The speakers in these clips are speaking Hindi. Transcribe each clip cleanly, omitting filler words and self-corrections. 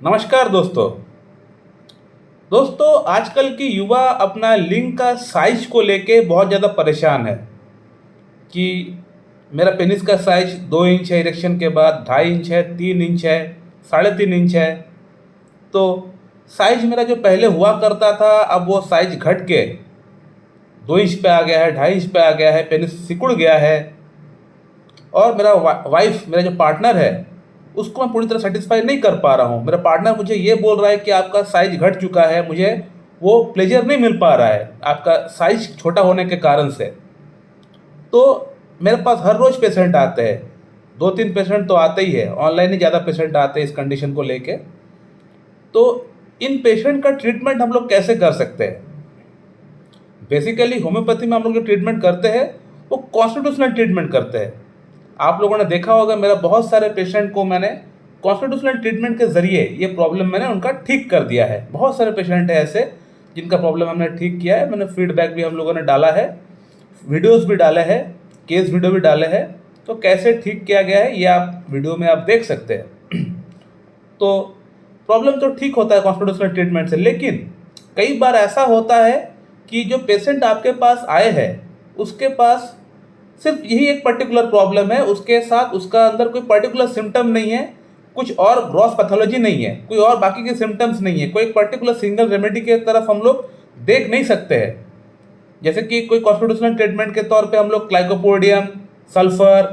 नमस्कार दोस्तों। आजकल की युवा अपना लिंग का साइज को लेके बहुत ज़्यादा परेशान है कि मेरा पेनिस का साइज 2 इंच है, इरेक्शन के बाद 2.5 इंच है, 3 इंच है, 3.5 इंच है। तो साइज मेरा जो पहले हुआ करता था, अब वो साइज घट के 2 इंच पे आ गया है, 2.5 इंच पे आ गया है, पेनिस सिकुड़ गया है। और मेरा वाइफ, मेरा जो पार्टनर है, उसको मैं पूरी तरह सेटिस्फाई नहीं कर पा रहा हूँ। मेरा पार्टनर मुझे ये बोल रहा है कि आपका साइज घट चुका है, मुझे वो प्लेजर नहीं मिल पा रहा है आपका साइज छोटा होने के कारण से। तो मेरे पास हर रोज़ पेशेंट आते हैं, 2-3 पेशेंट तो आते ही है, ऑनलाइन ही ज़्यादा पेशेंट आते हैं इस कंडीशन को लेके। तो इन पेशेंट का ट्रीटमेंट हम लोग कैसे कर सकते हैं? बेसिकली होम्योपैथी में हम लोग जो ट्रीटमेंट करते हैं वो कॉन्स्टिट्यूशनल ट्रीटमेंट करते हैं। आप लोगों ने देखा होगा, मेरा बहुत सारे पेशेंट को मैंने कॉन्स्टिट्यूशनल ट्रीटमेंट के ज़रिए ये प्रॉब्लम मैंने उनका ठीक कर दिया है। बहुत सारे पेशेंट हैं ऐसे जिनका प्रॉब्लम हमने ठीक किया है। मैंने फीडबैक भी हम लोगों ने डाला है, वीडियोस भी डाले हैं, केस वीडियो भी डाले हैं। तो कैसे ठीक किया गया है ये आप वीडियो में आप देख सकते हैं। तो प्रॉब्लम तो ठीक होता है कॉन्स्टिट्यूशनल ट्रीटमेंट से, लेकिन कई बार ऐसा होता है कि जो पेशेंट आपके पास आए हैं उसके पास सिर्फ यही एक पर्टिकुलर प्रॉब्लम है, उसके साथ उसका अंदर कोई पर्टिकुलर सिम्टम नहीं है, कुछ और ग्रॉस पैथोलॉजी नहीं है, कोई और बाकी के सिम्टम्स नहीं है, कोई एक पर्टिकुलर सिंगल रेमेडी के तरफ हम लोग देख नहीं सकते हैं। जैसे कि कोई कॉन्स्टिट्यूशनल ट्रीटमेंट के तौर पे हम लोग क्लाइकोपोडियम, सल्फर,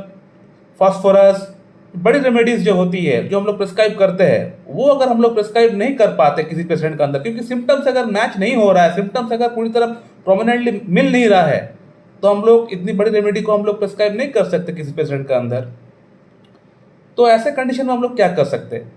फास्फोरस, बड़ी रेमेडीज जो होती है जो हम लोग प्रिस्क्राइब करते हैं, वो अगर हम लोग प्रिस्क्राइब नहीं कर पाते किसी पेशेंट के अंदर, क्योंकि सिम्टम्स अगर मैच नहीं हो रहा है, सिम्टम्स अगर पूरी तरह प्रोमिनेंटली मिल नहीं रहा है, तो हम लोग इतनी बड़ी रेमेडी को हम लोग प्रिस्क्राइब नहीं कर सकते किसी पेशेंट के अंदर। तो ऐसे कंडीशन में हम लोग क्या कर सकते हैं?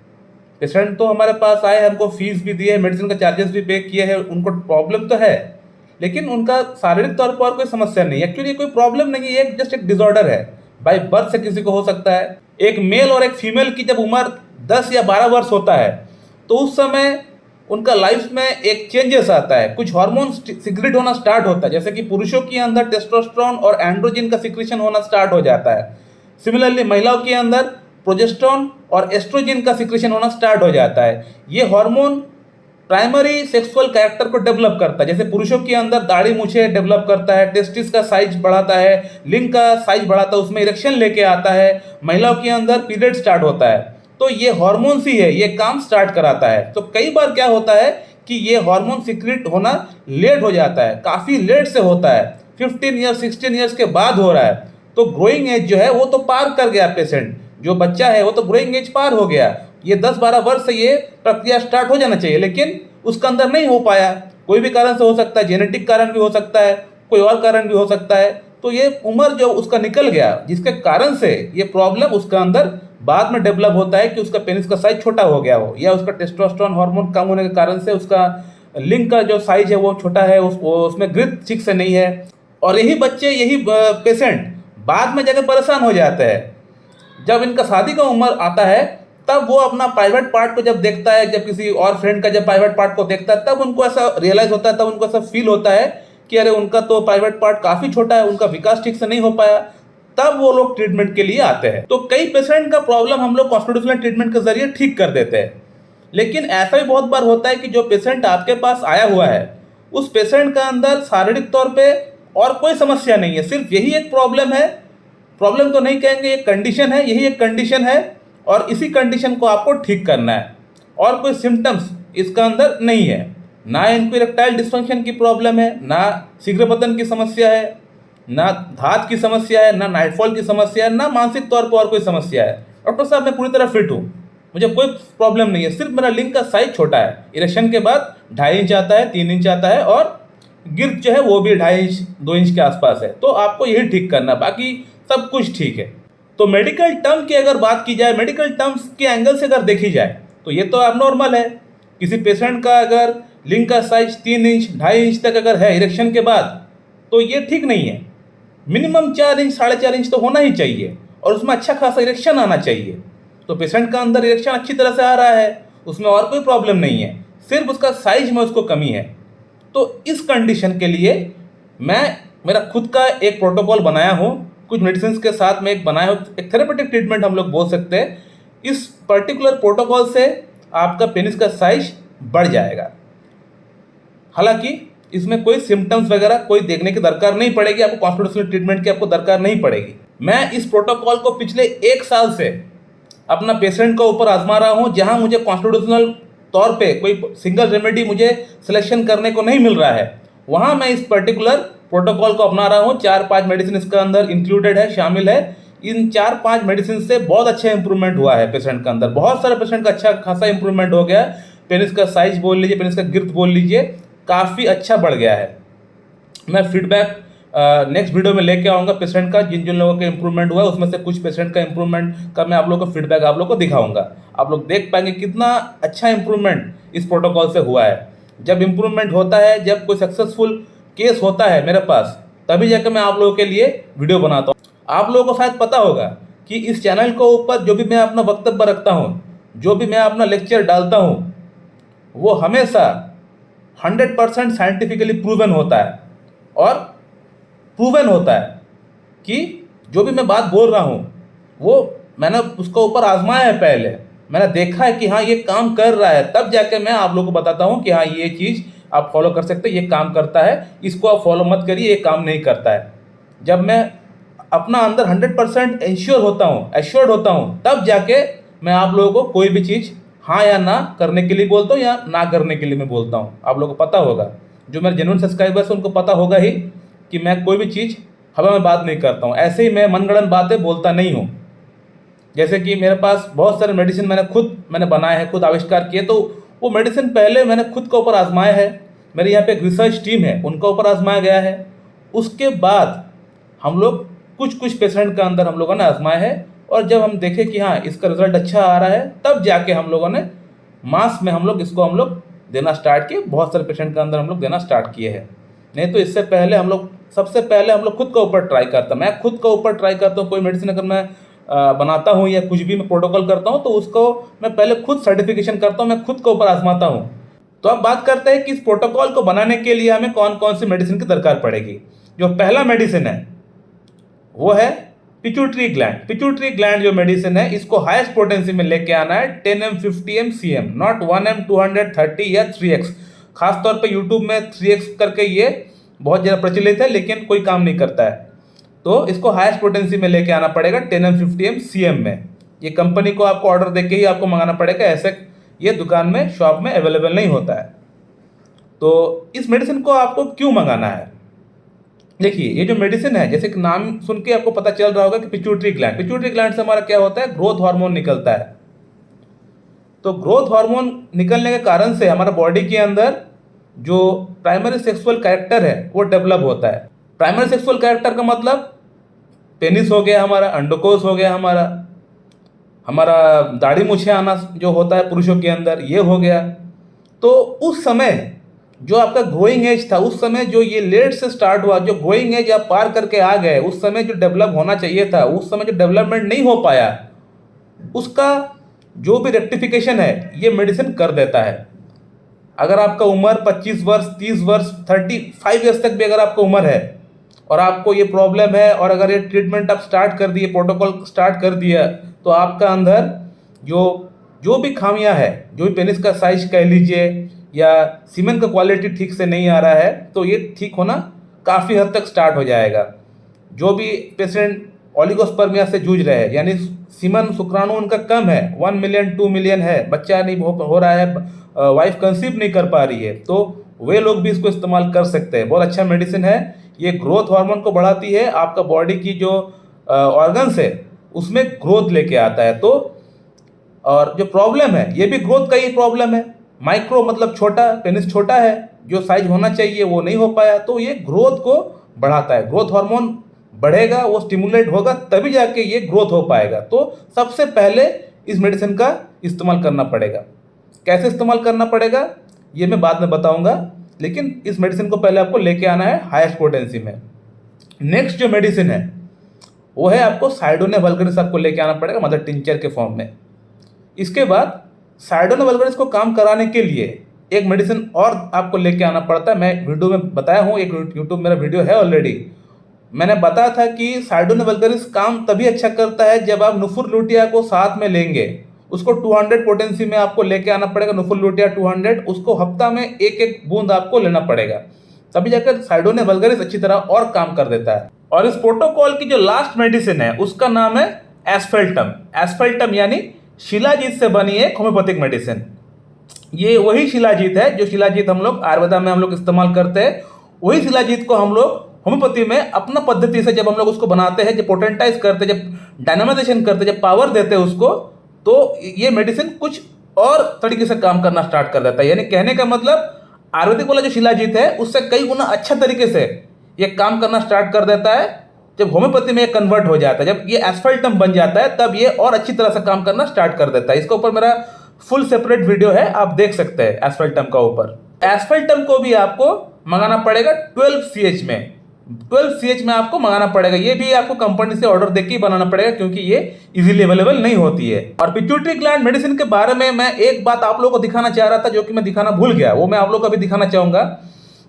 पेशेंट तो हमारे पास आए, हमको फीस भी दी है, मेडिसिन का चार्जेस भी पे किए हैं, उनको प्रॉब्लम तो है, लेकिन उनका शारीरिक तौर पर कोई समस्या नहीं है। एक्चुअली कोई प्रॉब्लम नहीं है, एक जस्ट एक डिसऑर्डर है। बाय बर्थ से किसी को हो सकता है। एक मेल और एक फीमेल की जब उम्र 10 या 12 वर्ष होता है, तो उस समय उनका लाइफ में एक चेंजेस आता है, कुछ हार्मोन सिक्रेट होना स्टार्ट होता है। जैसे कि पुरुषों के अंदर टेस्टोस्टेरोन और एंड्रोजन का सिक्रेशन होना स्टार्ट हो जाता है। सिमिलरली महिलाओं के अंदर प्रोजेस्टेरोन और एस्ट्रोजन का सिक्रेशन होना स्टार्ट हो जाता है। ये हार्मोन प्राइमरी सेक्सुअल कैरेक्टर को डेवलप करता है। जैसे पुरुषों के अंदर दाढ़ी मूछें डेवलप करता है, टेस्टिस का साइज बढ़ाता है, लिंग का साइज बढ़ाता है, उसमें इरेक्शन लेके आता है। महिलाओं के अंदर पीरियड स्टार्ट होता है, तो ये हार्मोन्स ही है, ये काम स्टार्ट कराता है। तो कई बार क्या होता है कि ये हार्मोन सीक्रेट होना लेट हो जाता है, काफ़ी लेट से होता है, 15 ईयर्स 16 ईयर्स के बाद हो रहा है। तो ग्रोइंग एज जो है वो तो पार कर गया पेशेंट, जो बच्चा है वो तो ग्रोइंग एज पार हो गया। ये 10-12 वर्ष से ये प्रक्रिया स्टार्ट हो जाना चाहिए, लेकिन उसका अंदर नहीं हो पाया। कोई भी कारण से हो सकता है, जेनेटिक कारण भी हो सकता है, कोई और कारण भी हो सकता है। तो ये उम्र जो उसका निकल गया, जिसके कारण से ये प्रॉब्लम उसका अंदर बाद में डेवलप होता है कि उसका पेनिस का साइज छोटा हो गया हो, या उसका टेस्टोस्टेरोन हार्मोन कम होने के कारण से उसका लिंग का जो साइज है वो छोटा है, उसमें ग्रिथ ठीक से नहीं है। और यही बच्चे, यही पेशेंट बाद में जाकर परेशान हो जाते हैं। जब इनका शादी का उम्र आता है, तब वो अपना प्राइवेट पार्ट को जब देखता है, जब किसी और फ्रेंड का जब प्राइवेट पार्ट को देखता है, तब उनको ऐसा रियलाइज होता है, तब उनको ऐसा फील होता है कि अरे उनका तो प्राइवेट पार्ट काफ़ी छोटा है, उनका विकास ठीक से नहीं हो पाया। तब वो लोग ट्रीटमेंट के लिए आते हैं। तो कई पेशेंट का प्रॉब्लम हम लोग कॉन्स्टिट्यूशनल ट्रीटमेंट के जरिए ठीक कर देते हैं। लेकिन ऐसा भी बहुत बार होता है कि जो पेशेंट आपके पास आया हुआ है, उस पेशेंट का अंदर शारीरिक तौर पे और कोई समस्या नहीं है, सिर्फ यही एक प्रॉब्लम है। प्रॉब्लम तो नहीं कहेंगे, एक कंडीशन है, यही एक कंडीशन है, और इसी कंडीशन को आपको ठीक करना है। और कोई सिम्टम्स इसका अंदर नहीं है, ना इनको इरेक्टाइल डिस्फंक्शन की प्रॉब्लम है, ना शीघ्रपतन की समस्या है, ना धात की समस्या है, ना नाइटफॉल की समस्या है, ना मानसिक तौर पर और कोई समस्या है। डॉक्टर साहब मैं पूरी तरह फिट हूँ, मुझे कोई प्रॉब्लम नहीं है, सिर्फ मेरा लिंग का साइज छोटा है, इरेक्शन के बाद 2.5 इंच आता है, 3 इंच आता है, और गिर्द जो है वो भी 2.5 इंच 2 इंच के आसपास है। तो आपको यही ठीक करना, बाकी सब कुछ ठीक है। तो मेडिकल टर्म की अगर बात की जाए, मेडिकल टर्म्स के एंगल से अगर देखी जाए, तो ये तो एबनॉर्मल है। किसी पेशेंट का अगर लिंग का साइज 3 इंच 2.5 इंच तक अगर है इरेक्शन के बाद, तो ये ठीक नहीं है। मिनिमम 4 इंच 4.5 इंच तो होना ही चाहिए, और उसमें अच्छा खासा इरेक्शन आना चाहिए। तो पेशेंट का अंदर इरेक्शन अच्छी तरह से आ रहा है, उसमें और कोई प्रॉब्लम नहीं है, सिर्फ उसका साइज में उसको कमी है। तो इस कंडीशन के लिए मैं मेरा खुद का एक प्रोटोकॉल बनाया हूँ, कुछ मेडिसिन के साथ में एक बनाया हूँ, एक थेरेपेटिक ट्रीटमेंट हम लोग बोल सकते हैं। इस पर्टिकुलर प्रोटोकॉल से आपका पेनिस का साइज बढ़ जाएगा। हालांकि इसमें कोई सिम्टम्स वगैरह कोई देखने की दरकार नहीं पड़ेगी, आपको कॉन्स्टिट्यूशनल ट्रीटमेंट की आपको दरकार नहीं पड़ेगी। मैं इस प्रोटोकॉल को पिछले 1 साल से अपना पेशेंट के ऊपर आजमा रहा हूं, जहां मुझे कॉन्स्टिट्यूशनल तौर पे कोई सिंगल रेमेडी मुझे सिलेक्शन करने को नहीं मिल रहा है, वहां मैं इस पर्टिकुलर प्रोटोकॉल को अपना रहा हूं। 4-5 मेडिसिन इसके अंदर इंक्लूडेड है, शामिल है। इन 4-5 मेडिसिन से बहुत अच्छा इंप्रूवमेंट हुआ है पेशेंट के अंदर। बहुत सारे पेशेंट का अच्छा खासा इंप्रूवमेंट हो गया। पेनिस का साइज बोल लीजिए, पेनिस का गिर्थ बोल लीजिए, काफ़ी अच्छा बढ़ गया है। मैं फीडबैक नेक्स्ट वीडियो में लेके आऊँगा पेशेंट का, जिन जिन लोगों का इंप्रूवमेंट हुआ है उसमें से कुछ पेशेंट का इंप्रूवमेंट का मैं आप लोगों को फीडबैक आप लोग को दिखाऊंगा। आप लोग देख पाएंगे कितना अच्छा इंप्रूवमेंट इस प्रोटोकॉल से हुआ है। जब इंप्रूवमेंट होता है, जब कोई सक्सेसफुल केस होता है मेरे पास, तभी जाकर मैं आप लोगों के लिए वीडियो बनाता हूँ। आप लोगों को शायद पता होगा कि इस चैनल के ऊपर जो भी मैं अपना वक्तव्य रखता हूँ, जो भी मैं अपना लेक्चर डालता हूँ, वो हमेशा 100% साइंटिफिकली प्रूवन होता है। और प्रूवन होता है कि जो भी मैं बात बोल रहा हूँ वो मैंने उसके ऊपर आजमाया है, पहले मैंने देखा है कि हाँ ये काम कर रहा है, तब जाके मैं आप लोगों को बताता हूँ कि हाँ ये चीज़ आप फॉलो कर सकते हैं, ये काम करता है, इसको आप फॉलो मत करिए, ये काम नहीं करता है। जब मैं अपना अंदर 100% एश्योर्ड होता हूँ, तब जाके मैं आप लोगों को कोई भी चीज़ हाँ या ना करने के लिए बोलता हूँ, या ना करने के लिए मैं बोलता हूँ। आप लोगों को पता होगा, जो मेरे जेन्युइन सब्सक्राइबर्स हैं उनको पता होगा ही कि मैं कोई भी चीज़ हवा में बात नहीं करता हूँ। ऐसे ही मैं मनगढ़ंत बातें बोलता नहीं हूँ। जैसे कि मेरे पास बहुत सारे मेडिसिन मैंने बनाए हैं, खुद आविष्कार किए, तो वो मेडिसिन पहले मैंने खुद के ऊपर आजमाया है। मेरे यहाँ पे एक रिसर्च टीम है, उनका ऊपर आजमाया गया है। उसके बाद हम लोग कुछ पेशेंट का अंदर हम लोगों ने आजमाया है, और जब हम देखें कि हाँ इसका रिजल्ट अच्छा आ रहा है, तब जाके हम लोगों ने मास में इसको देना स्टार्ट किए। बहुत सारे पेशेंट के अंदर हम लोग देना स्टार्ट किए हैं। नहीं तो इससे पहले सबसे पहले हम लोग खुद के ऊपर ट्राई करता, मैं खुद के ऊपर ट्राई करता हूँ। कोई मेडिसिन अगर मैं बनाता हूँ या कुछ भी मैं प्रोटोकॉल करता हूँ, तो उसको मैं पहले खुद सर्टिफिकेशन करता हूँ, मैं खुद के ऊपर आजमाता हूँ। तो अब बात करते हैं कि इस प्रोटोकॉल को बनाने के लिए हमें कौन कौन सी मेडिसिन की दरकार पड़ेगी। जो पहला मेडिसिन है वो है पिट्यूटरी ग्लैंड। पिट्यूटरी ग्लैंड जो मेडिसिन है, इसको हाईएस्ट पोटेंसी में लेके आना है 10m 50m cm, not 1m 230 या 3x। खासतौर पे यूट्यूब में 3x करके ये बहुत ज़्यादा प्रचलित है, लेकिन कोई काम नहीं करता है। तो इसको हाईएस्ट पोटेंसी में लेके आना पड़ेगा 10m 50m cm में। ये कंपनी को आपको ऑर्डर देके ही आपको मंगाना पड़ेगा, ऐसे ये दुकान में शॉप में अवेलेबल नहीं होता है। तो इस मेडिसिन को आपको क्यों मंगाना है? देखिए, ये जो मेडिसिन है, जैसे कि नाम सुन के आपको पता चल रहा होगा कि पिट्यूटरी ग्लैंड से हमारा क्या होता है, ग्रोथ हार्मोन निकलता है। तो ग्रोथ हार्मोन निकलने के कारण से हमारा बॉडी के अंदर जो प्राइमरी सेक्सुअल कैरेक्टर है वो डेवलप होता है। प्राइमरी सेक्सुअल कैरेक्टर का मतलब पेनिस हो गया हमारा, अंडकोश हो गया हमारा दाढ़ी मूछें आना जो होता है पुरुषों के अंदर, ये हो गया। तो उस समय जो आपका ग्रोइंग एज था, उस समय जो ये लेट से स्टार्ट हुआ, जो ग्रोइंग एज आप पार करके आ गए, उस समय जो डेवलप होना चाहिए था, उस समय जो डेवलपमेंट नहीं हो पाया, उसका जो भी रेक्टिफिकेशन है ये मेडिसिन कर देता है। अगर आपका उम्र 25 वर्ष, 30 वर्ष, 35 ईयर्स तक भी अगर आपका उम्र है और आपको ये प्रॉब्लम है, और अगर ये ट्रीटमेंट आप स्टार्ट कर दिए, प्रोटोकॉल स्टार्ट कर दिया, तो आपका अंदर जो भी खामियां है, जो भी पेनिस का साइज कह लीजिए या सीमेन का क्वालिटी ठीक से नहीं आ रहा है, तो ये ठीक होना काफ़ी हद तक स्टार्ट हो जाएगा। जो भी पेशेंट ओलिगोस्पर्मिया से जूझ रहे हैं, यानी सीमन शुक्राणु उनका कम है, 1 मिलियन 2 मिलियन है, बच्चा नहीं हो रहा है, वाइफ कंसीव नहीं कर पा रही है, तो वे लोग भी इसको इस्तेमाल कर सकते हैं। बहुत अच्छा मेडिसिन है। ये ग्रोथ हार्मोन को बढ़ाती है, आपका बॉडी की जो ऑर्गन्स है उसमें ग्रोथ लेके आता है। तो और जो प्रॉब्लम है, ये भी ग्रोथ का ही प्रॉब्लम है। माइक्रो मतलब छोटा, पेनिस छोटा है, जो साइज होना चाहिए वो नहीं हो पाया, तो ये ग्रोथ को बढ़ाता है। ग्रोथ हार्मोन बढ़ेगा, वो स्टिमुलेट होगा, तभी जाके ये ग्रोथ हो पाएगा। तो सबसे पहले इस मेडिसिन का इस्तेमाल करना पड़ेगा। कैसे इस्तेमाल करना पड़ेगा ये मैं बाद में बताऊंगा, लेकिन इस मेडिसिन को पहले आपको लेके आना है हाईएस्ट पोटेंसी में। नेक्स्ट जो मेडिसिन है वो है आपको साइडोना वल्गरिस, आपको लेके आना पड़ेगा मदर टिंचर के फॉर्म में। इसके बाद साइडोना वल्गरिस को काम कराने के लिए एक मेडिसिन और आपको लेके आना पड़ता है। मैं वीडियो में बताया हूँ, एक यूट्यूब मेरा वीडियो है ऑलरेडी, मैंने बताया था कि साइडोना वल्गरिस काम तभी अच्छा करता है जब आप नुफुर लुटिया को साथ में लेंगे उसको 200 पोटेंसी में आपको लेके आना पड़ेगा, नुफुल लुटिया 200, उसको हफ्ता में एक एक बूंद आपको लेना पड़ेगा, तभी जाकर साइडोनिया वल्गरिस अच्छी तरह और काम कर देता है। और इस प्रोटोकॉल की जो लास्ट मेडिसिन है उसका नाम है एस्फेल्टम। एस्फेल्टम यानी शिलाजीत से बनी एक होम्योपैथिक मेडिसिन। ये वही शिलाजीत है जो शिलाजीत हम लोग आयुर्वेदा में हम लोग इस्तेमाल करते हैं, वही शिलाजीत को हम लोग होम्योपैथी में अपना पद्धति से जब हम लोग उसको बनाते हैं, जब पोटेंटाइज करते हैं, जब डायनामाइजेशन करते हैं, जब पावर देते हैं उसको, तो ये मेडिसिन कुछ और तरीके से काम करना स्टार्ट कर देता है। यानी कहने का मतलब आयुर्वेदिक वाला जो शिलाजीत है उससे कई गुना अच्छा तरीके से ये काम करना स्टार्ट कर देता है। जब होम्योपैथी में कन्वर्ट हो जाता है, जब ये एस्फेल्टम बन जाता है, तब ये और अच्छी तरह से काम करना स्टार्ट कर देता है। इसके ऊपर मेरा फुल सेपरेट वीडियो है, आप देख सकते हैं एस्फेल्टम का ऊपर। एस्फेल्टम को भी आपको मंगाना पड़ेगा 12 CH में, 12 CH में आपको मंगाना पड़ेगा। ये भी आपको कंपनी से ऑर्डर देके ही बनाना पड़ेगा क्योंकि ये इजीली अवेलेबल नहीं होती है। और पिट्यूटरी ग्लैंड मेडिसिन के बारे में मैं एक बात आप लोगों को दिखाना चाह रहा था जो कि मैं दिखाना भूल गया, वो मैं आप लोगों को अभी दिखाना चाहूंगा।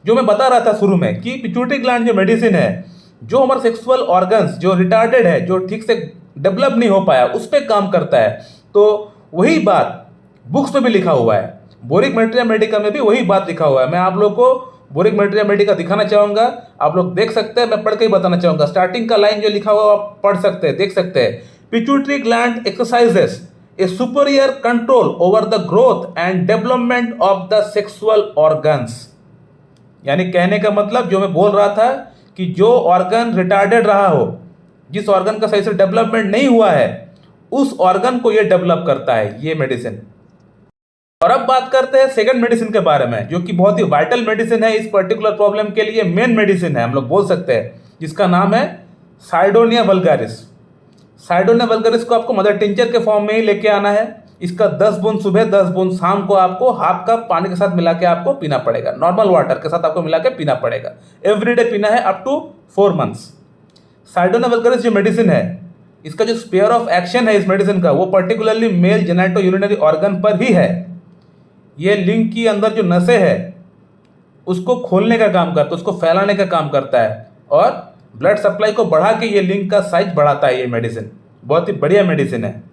जो मैं बता रहा था शुरू में कि पिट्यूटरी ग्लैंड जो मेडिसिन है, जो हमारे सेक्सुअल ऑर्गन्स जो रिटार्डेड है, जो ठीक से डेवलप नहीं हो पाया, उस पर काम करता है। तो वही बात बुक्स में भी लिखा हुआ है, बोरिक मैटेरिया मेडिका में भी वही बात लिखा हुआ है। मैं आप लोग को बोरिक मैटेरिया मेडिका दिखाना चाहूंगा, आप लोग देख सकते हैं, मैं पढ़ के ही बताना चाहूंगा। स्टार्टिंग का लाइन जो लिखा हुआ आप पढ़ सकते हैं, देख सकते हैं। Pituitary gland exercises A superior control over the growth and development of the sexual organs. यानी कहने का मतलब जो मैं बोल रहा था कि जो ऑर्गन रिटार्डेड रहा हो, जिस ऑर्गन का सही से डेवलपमेंट नहीं हुआ है, उस ऑर्गन को ये डेवलप करता है ये मेडिसिन। और अब बात करते हैं सेकंड मेडिसिन के बारे में, जो कि बहुत ही वाइटल मेडिसिन है इस पर्टिकुलर प्रॉब्लम के लिए, मेन मेडिसिन है हम लोग बोल सकते हैं, जिसका नाम है साइडोनिया वल्गारिस। साइडोनिया वल्गारिस को आपको मदर टिंचर के फॉर्म में ही लेके आना है। इसका 10 बूंद सुबह 10 बूंद शाम को आपको हाफ कप पानी के साथ मिला के आपको पीना पड़ेगा, नॉर्मल वाटर के साथ आपको मिला के पीना पड़ेगा। एवरीडे पीना है अप टू 4 मंथ्स। साइडोनिया वल्गारिस जो मेडिसिन है, इसका जो स्पेयर ऑफ एक्शन है इस मेडिसिन का, वो particularly male genito urinary organ पर ही है। ये लिंग की अंदर जो नसें है उसको खोलने का काम करता है, उसको फैलाने का काम करता है, और ब्लड सप्लाई को बढ़ा के ये लिंग का साइज बढ़ाता है। ये मेडिसिन बहुत ही बढ़िया मेडिसिन है।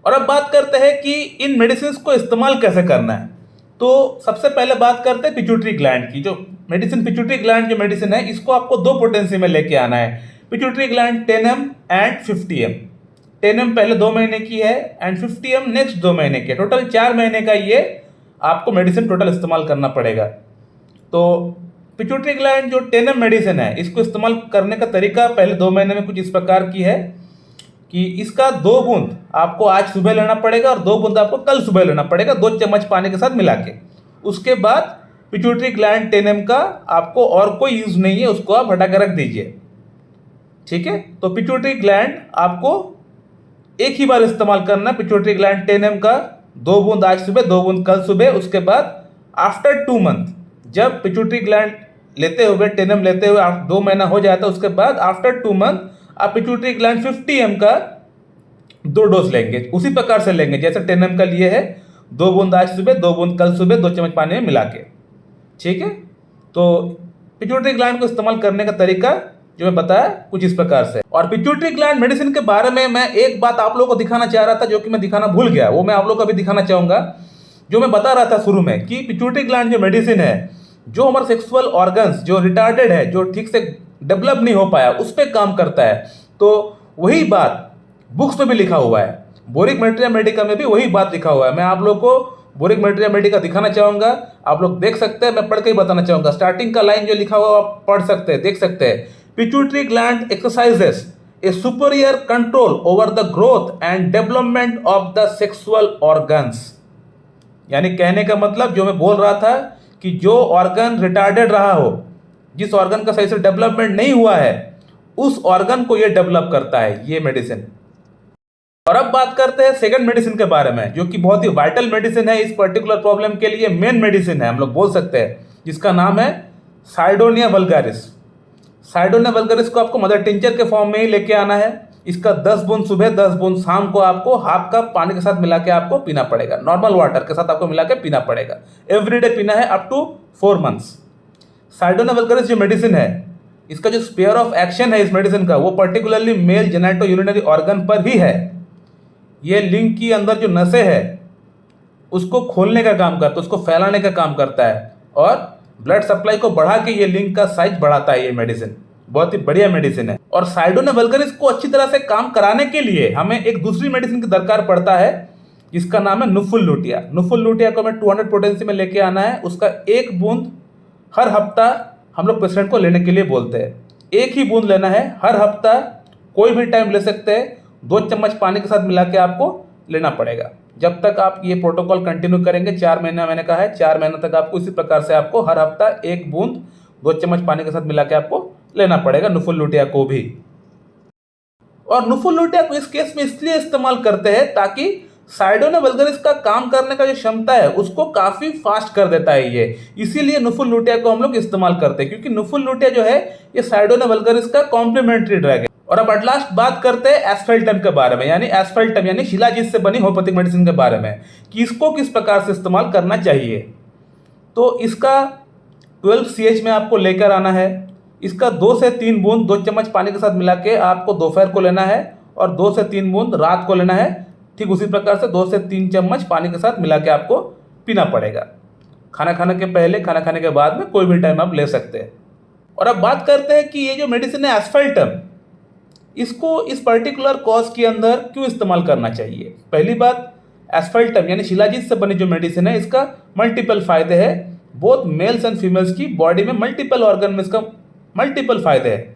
और अब बात करते हैं कि इन मेडिसिन को इस्तेमाल कैसे करना है। तो सबसे पहले बात करते हैं पिट्यूटरी ग्लैंड की। जो मेडिसिन पिट्यूटरी ग्लैंड जो मेडिसिन है, इसको आपको 2 पोटेंसी में लेके आना है। Pituitary gland 10M and 50M। 10M पहले 2 महीने की है एंड 50M नेक्स्ट 2 महीने की है। टोटल 4 महीने का ये आपको मेडिसिन टोटल इस्तेमाल करना पड़ेगा। तो पिट्यूटरी ग्लैंड जो 10M मेडिसिन है, इसको इस्तेमाल करने का तरीका पहले 2 महीने में कुछ इस प्रकार की है कि इसका 2 बूंद आपको आज सुबह लेना पड़ेगा और 2 बूंद आपको कल सुबह लेना पड़ेगा, 2 चम्मच पानी के साथ मिला के। उसके बाद पिट्यूटरी ग्लैंड 10M का आपको और कोई यूज नहीं है, उसको आप हटा के रख दीजिए, ठीक है। तो पिट्यूटरी ग्लैंड आपको एक ही बार इस्तेमाल करना है। पिट्यूटरी ग्लैंड 10M का 2 बूंद आज सुबह 2 बूंद कल सुबह। उसके बाद आफ्टर 2 मंथ, जब पिट्यूटरी ग्लैंड लेते हुए 10M लेते हुए 2 महीना हो जाता है, उसके बाद आफ्टर 2 मंथ आप पिट्यूटरी ग्लैंड 50M का 2 डोज लेंगे, उसी प्रकार से लेंगे जैसे 10M का लिए है। 2 बूंद आज सुबह 2 बूंद कल सुबह 2 चम्मच पानी में मिला के, ठीक है। तो पिट्यूटरी ग्लैंड को इस्तेमाल करने का तरीका जो मैं बताया कुछ इस प्रकार से। और पिट्यूटरी ग्लैंड मेडिसिन के बारे में मैं एक बात आप लोगों को दिखाना चाह रहा था जो कि मैं दिखाना भूल गया, वो मैं आप लोगों को अभी दिखाना चाहूंगा। जो मैं बता रहा था शुरू में कि पिट्यूटरी ग्लैंड जो मेडिसिन है, जो हमारे सेक्सुअल ऑर्गन्स जो रिटार्डेड है, जो ठीक से डेवलप नहीं हो पाया, उस पर काम करता है। तो वही बात बुक्स में भी लिखा हुआ है, बोरिक मैटेरिया मेडिका में भी वही बात लिखा हुआ है। मैं आप लोग को बोरिक मैटेरिया मेडिका दिखाना चाहूंगा, आप लोग देख सकते हैं, मैं पढ़ के ही बताना चाहूंगा। स्टार्टिंग का लाइन जो लिखा हुआ आप पढ़ सकते हैं, देख सकते हैं। Pituitary gland exercises A superior control over the growth and development of the sexual organs. यानी कहने का मतलब जो मैं बोल रहा था कि जो ऑर्गन रिटार्डेड रहा हो, जिस ऑर्गन का सही से डेवलपमेंट नहीं हुआ है, उस ऑर्गन को ये डेवलप करता है ये मेडिसिन। और अब बात करते हैं सेकंड मेडिसिन के बारे में, जो कि बहुत ही वाइटल मेडिसिन है इस पर्टिकुलर प्रॉब्लम के लिए, मेन मेडिसिन है हम लोग बोल सकते हैं, जिसका नाम है साइडोनिया वल्गारिस। साइडोनिया वल्गारिस को आपको मदर टिंचर के फॉर्म में ही लेके आना है। इसका 10 बूंद सुबह 10 बूंद शाम को आपको हाफ कप पानी के साथ मिला के आपको पीना पड़ेगा, नॉर्मल वाटर के साथ आपको मिला के पीना पड़ेगा। एवरीडे पीना है अप टू 4 मंथ्स। साइडोनिया वल्गारिस जो मेडिसिन है, इसका जो स्पेयर ऑफ एक्शन है इस मेडिसिन का, वो particularly male genito urinary organ पर ही है। ये लिंक की अंदर जो नसें है उसको खोलने का काम करता है, उसको फैलाने का काम करता है और ब्लड सप्लाई को बढ़ा के ये लिंक का साइज बढ़ाता है। ये मेडिसिन बहुत ही बढ़िया मेडिसिन है। और साइडोना वल्गरिस को अच्छी तरह से काम कराने के लिए हमें एक दूसरी मेडिसिन की दरकार पड़ता है, जिसका नाम है नुफुल लुटिया। नुफुल लुटिया को हमें 200 पोटेंसी में लेके आना है। उसका 1 बूंद हर हफ्ता हम लोग पेशेंट को लेने के लिए बोलते हैं। 1 ही बूंद लेना है हर हफ्ता, कोई भी टाइम ले सकते हैं। 2 चम्मच पानी के साथ मिला के आपको लेना पड़ेगा। जब तक आप ये प्रोटोकॉल कंटिन्यू करेंगे, 4 महीना मैंने कहा है, 4 महीने तक आपको इसी प्रकार से आपको हर हफ्ता 1 बूंद 2 चम्मच पानी के साथ मिला के आपको लेना पड़ेगा नुफुल लुटिया को भी। और नुफुल लुटिया को इस केस में इसलिए इस्तेमाल करते हैं ताकि साइडोना वल्गरिस का काम करने का जो क्षमता है उसको काफ़ी फास्ट कर देता है ये। इसीलिए नुफुल लुटिया को हम लोग इस्तेमाल करते हैं, क्योंकि नुफुल लुटिया जो है ये साइडोना वल्गरिस का कॉम्प्लीमेंट्री ड्रग है। और अब एट लास्ट बात करते हैं एस्फेल्टम के बारे में, यानी एस्फेल्टम यानी शिलाजीत से बनी होम्योपैथिक मेडिसिन के बारे में कि इसको किस प्रकार से इस्तेमाल करना चाहिए। तो इसका 12 CH में आपको लेकर आना है। इसका 2 से 3 बूंद 2 चम्मच पानी के साथ मिला के आपको दोपहर को लेना है और 2 से 3 बूंद रात को लेना है। ठीक उसी प्रकार से 2 से 3 चम्मच पानी के साथ मिला के आपको पीना पड़ेगा। खाना खाने के पहले, खाना खाने के बाद में कोई भी टाइम आप ले सकते हैं। और अब बात करते हैं कि ये जो मेडिसिन है एस्फेल्टम, इसको इस पर्टिकुलर कॉज के अंदर क्यों इस्तेमाल करना चाहिए। पहली बात, एस्फेल्टम यानी शिलाजीत से बनी जो मेडिसिन है इसका मल्टीपल फायदे हैं। बोथ मेल्स एंड फीमेल्स की बॉडी में मल्टीपल ऑर्गन में इसका मल्टीपल फायदे हैं।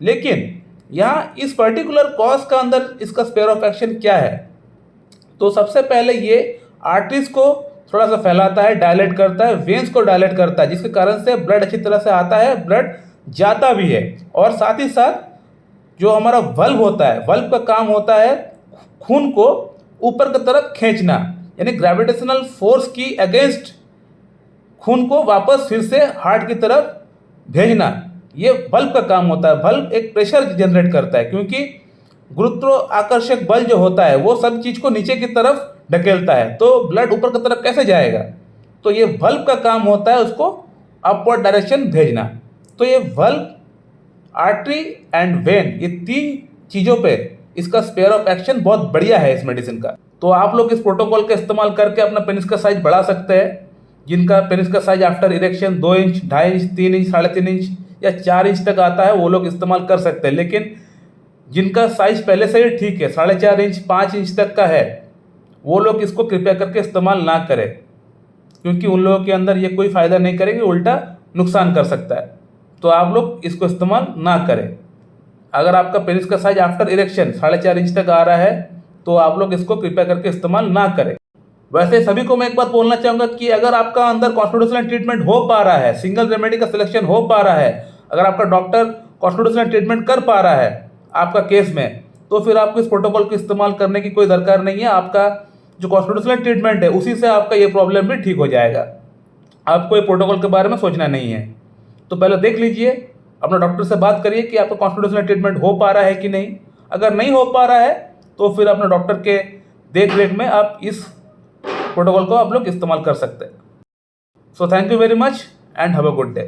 लेकिन यहाँ इस पर्टिकुलर कॉज का अंदर इसका स्पेयर ऑफ एक्शन क्या है। तो सबसे पहले ये आर्टरीज को थोड़ा सा फैलाता है, डायलेट करता है, वेन्स को डायलेट करता है, जिसके कारण से ब्लड अच्छी तरह से आता है, ब्लड जाता भी है। और साथ ही साथ जो हमारा वल्व होता है, वल्व का काम होता है खून को ऊपर की तरफ खींचना, यानी ग्रेविटेशनल फोर्स की अगेंस्ट खून को वापस फिर से हार्ट की तरफ भेजना, ये वल्व का काम होता है। वल्व एक प्रेशर जनरेट करता है, क्योंकि गुरुत्वाकर्षक बल जो होता है वो सब चीज़ को नीचे की तरफ ढकेलता है, तो ब्लड ऊपर की तरफ कैसे जाएगा। तो ये वल्व का काम होता है उसको अपवर्ड डायरेक्शन भेजना। तो ये वल्व, आर्टरी एंड वेन, ये 3 चीज़ों पे इसका स्पेयर ऑफ एक्शन बहुत बढ़िया है इस मेडिसिन का। तो आप लोग इस प्रोटोकॉल का इस्तेमाल करके अपना पेनिस का साइज बढ़ा सकते हैं। जिनका पेनिस का size after erection 2 inch, 2.5 inch, 3 inch, 3.5 inch या 4 इंच तक आता है वो लोग इस्तेमाल कर सकते हैं। लेकिन जिनका साइज पहले से ही ठीक है, 4.5 इंच, 5 इंच तक का है, वो लोग इसको कृपया करके इस्तेमाल ना करें, क्योंकि उन लोगों के अंदर ये कोई फ़ायदा नहीं करेगी, उल्टा नुकसान कर सकता है। तो आप लोग इसको इस्तेमाल ना करें। अगर आपका पेनिस का साइज आफ्टर इरेक्शन 4.5 इंच तक आ रहा है तो आप लोग इसको कृपया करके इस्तेमाल ना करें। वैसे सभी को मैं एक बात बोलना चाहूँगा कि अगर आपका अंदर कॉन्स्टिट्यूशनल ट्रीटमेंट हो पा रहा है, सिंगल रेमेडी का सिलेक्शन हो पा रहा है, अगर आपका डॉक्टर कॉन्स्टिट्यूशनल ट्रीटमेंट कर पा रहा है आपका केस में, तो फिर आपको इस प्रोटोकॉल को इस्तेमाल करने की कोई दरकार नहीं है। आपका जो कॉन्स्टिट्यूशनल ट्रीटमेंट है उसी से आपका ये प्रॉब्लम भी ठीक हो जाएगा। आपको ये प्रोटोकॉल के बारे में सोचना नहीं है। तो पहले देख लीजिए, अपना डॉक्टर से बात करिए कि आपका कॉन्स्टिट्यूशनल ट्रीटमेंट हो पा रहा है कि नहीं। अगर नहीं हो पा रहा है तो फिर अपने डॉक्टर के देख रेख में आप इस प्रोटोकॉल को आप लोग इस्तेमाल कर सकते हैं। So thank you very much and have a good day.